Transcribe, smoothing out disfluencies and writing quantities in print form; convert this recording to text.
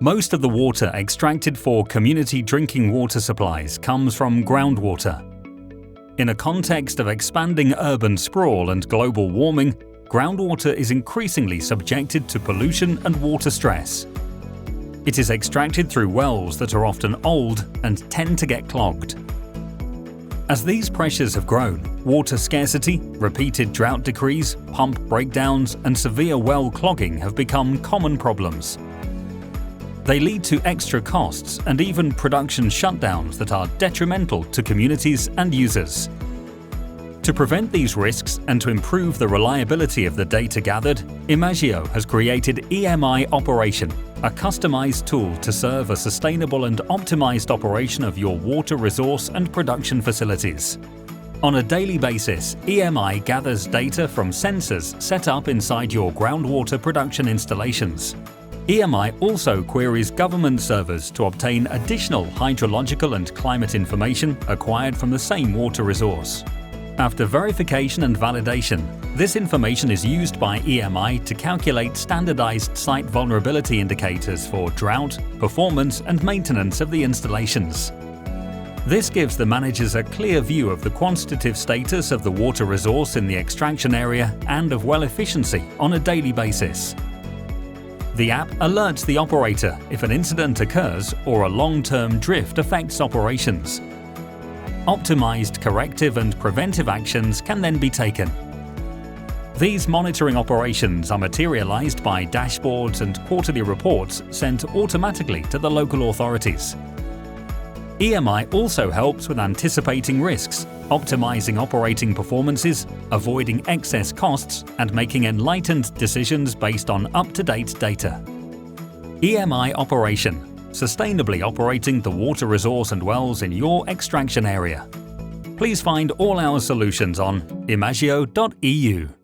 Most of the water extracted for community drinking water supplies comes from groundwater. In a context of expanding urban sprawl and global warming, groundwater is increasingly subjected to pollution and water stress. It is extracted through wells that are often old and tend to get clogged. As these pressures have grown, water scarcity, repeated drought decrees, pump breakdowns, and severe well clogging have become common problems. They lead to extra costs and even production shutdowns that are detrimental to communities and users. To prevent these risks and to improve the reliability of the data gathered, imaGeau has created EMI Operation, a customized tool to serve a sustainable and optimized operation of your water resource and production facilities. On a daily basis, EMI gathers data from sensors set up inside your groundwater production installations. EMI also queries government servers to obtain additional hydrological and climate information acquired from the same water resource. After verification and validation, this information is used by EMI to calculate standardized site vulnerability indicators for drought, performance, and maintenance of the installations. This gives the managers a clear view of the quantitative status of the water resource in the extraction area and of well efficiency on a daily basis. The app alerts the operator if an incident occurs or a long-term drift affects operations. Optimized corrective and preventive actions can then be taken. These monitoring operations are materialized by dashboards and quarterly reports sent automatically to the local authorities. EMI also helps with anticipating risks, optimizing operating performances, avoiding excess costs, and making enlightened decisions based on up-to-date data. EMI Operation – sustainably operating the water resource and wells in your extraction area. Please find all our solutions on imaGeau.eu.